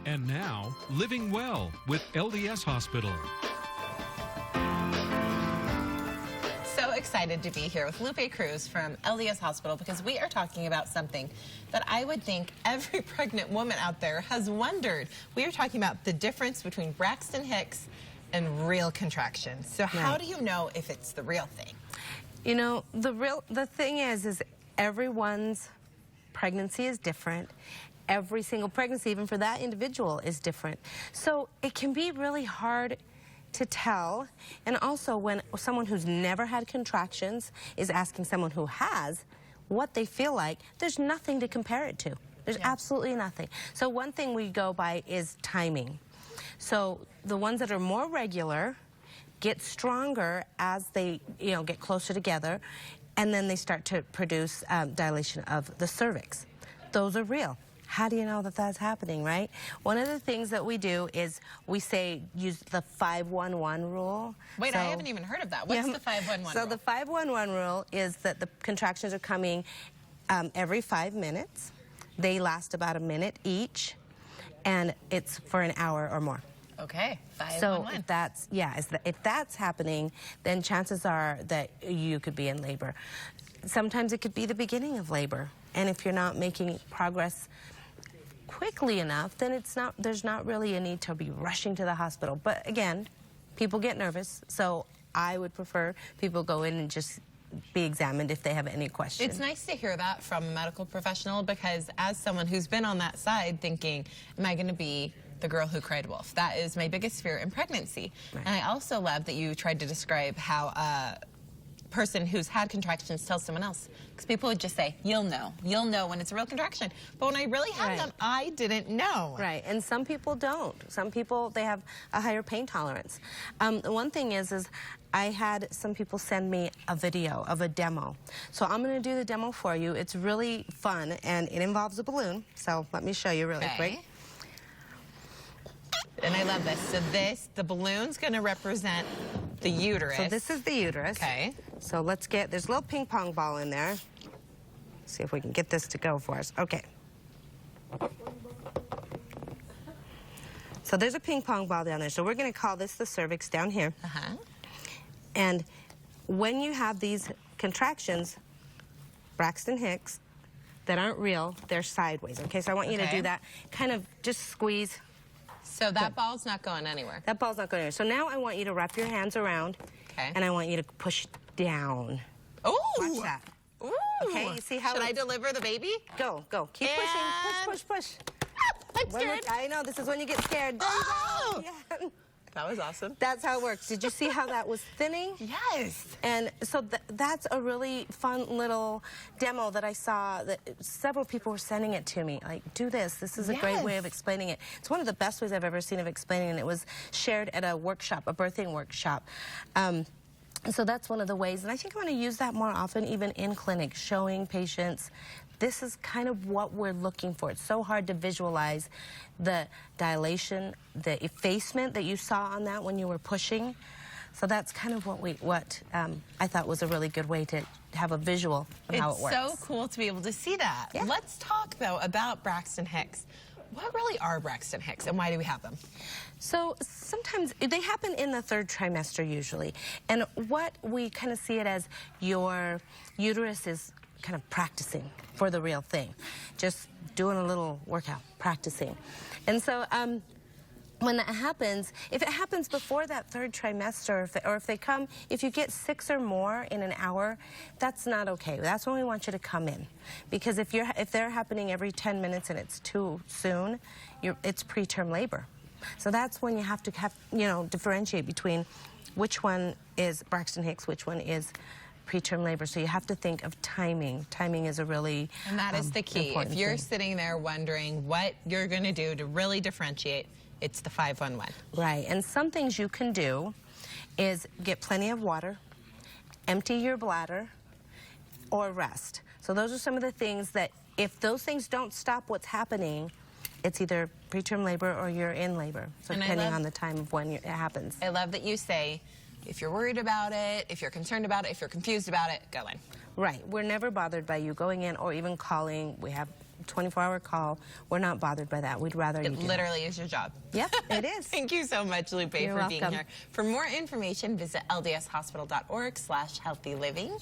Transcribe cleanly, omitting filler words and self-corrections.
And now, Living Well with LDS Hospital. So excited to be here with Lupe Cruz from LDS Hospital because we are talking about something that I would think every pregnant woman out there has wondered. We are talking about the difference between Braxton Hicks and real contractions. So how do you know if it's the real thing? You know, the thing is everyone's pregnancy is different. Every single pregnancy, even for that individual, is different. So it can be really hard to tell. And also when someone who's never had contractions is asking someone who has what they feel like, there's nothing to compare it to. There's absolutely nothing. So one thing we go by is timing. So the ones that are more regular get stronger as they, get closer together, and then they start to produce dilation of the cervix. Those are real. How do you know that that's happening, right? One of the things that we do is we say use the 5-1-1 rule. Wait, so, I haven't even heard of that. What's the 5-1-1 rule? So the 5-1-1 rule is that the contractions are coming every 5 minutes. They last about a minute each, and it's for an hour or more. Okay, 5-1-1. So if that's happening, then chances are that you could be in labor. Sometimes it could be the beginning of labor, and if you're not making progress quickly enough, then there's not really a need to be rushing to the hospital. But again, people get nervous, so I would prefer people go in and just be examined if they have any questions. It's nice to hear that from a medical professional, because as someone who's been on that side thinking, am I going to be the girl who cried wolf? That is my biggest fear in pregnancy. Right. And I also love that you tried to describe how a person who's had contractions tells someone else, because people would just say, you'll know when it's a real contraction. But when I really had them, I didn't know. Right, and some people don't. Some people, they have a higher pain tolerance. The one thing is I had some people send me a video of a demo. So I'm going to do the demo for you. It's really fun, and it involves a balloon. So let me show you really quick. And I love this. So the balloon's going to represent the uterus. So this is the uterus. Okay. So let's there's a little ping pong ball in there. See if we can get this to go for us. Okay. So there's a ping pong ball down there. So we're going to call this the cervix down here. And when you have these contractions, Braxton Hicks, that aren't real, they're sideways. Okay, so I want you to do that. Kind of just squeeze. So that ball's not going anywhere. That ball's not going anywhere. So now I want you to wrap your hands around, and I want you to push down. Ooh! Watch that. Ooh! Okay, you see how Should I deliver the baby? Go. Keep pushing. Push. I'm scared. I know, this is when you get scared. Oh! Yeah. That was awesome. That's how it works. Did you see how that was thinning? Yes. And so that's a really fun little demo that I saw that several people were sending it to me. Like, do this. This is a great way of explaining it. It's one of the best ways I've ever seen of explaining it. And it was shared at a workshop, a birthing workshop. So that's one of the ways. And I think I'm going to use that more often, even in clinic, showing patients this is kind of what we're looking for. It's so hard to visualize the dilation, the effacement that you saw on that when you were pushing. So that's kind of what I thought was a really good way to have a visual of how it works. It's so cool to be able to see that. Yeah. Let's talk, though, about Braxton Hicks. What really are Braxton Hicks, and why do we have them? So sometimes they happen in the 3rd trimester usually. And what we kind of see it as, your uterus is kind of practicing for the real thing, just doing a little workout, practicing. And so when that happens, if it happens before that 3rd trimester, or if they come, if you get 6 or more in an hour, that's not okay. That's when we want you to come in, because if they're happening every 10 minutes and it's too soon, it's preterm labor. So that's when you have to differentiate between which one is Braxton Hicks, which one is preterm labor. So you have to think of timing. Timing is a really And that is the key. If you're sitting there wondering what you're going to do to really differentiate, it's the 5-1-1. Right. And some things you can do is get plenty of water, empty your bladder, or rest. So those are some of the things that, if those things don't stop what's happening, it's either preterm labor or you're in labor. So depending on the time of when it happens. I love that you say, if you're worried about it, if you're concerned about it, if you're confused about it, go in. Right. We're never bothered by you going in or even calling. We have 24-hour call. We're not bothered by that. We'd rather you do It literally is your job. Yep, it is. Thank you so much, Lupe, You're for being welcome. here. For more information, visit ldshospital.org/healthyliving.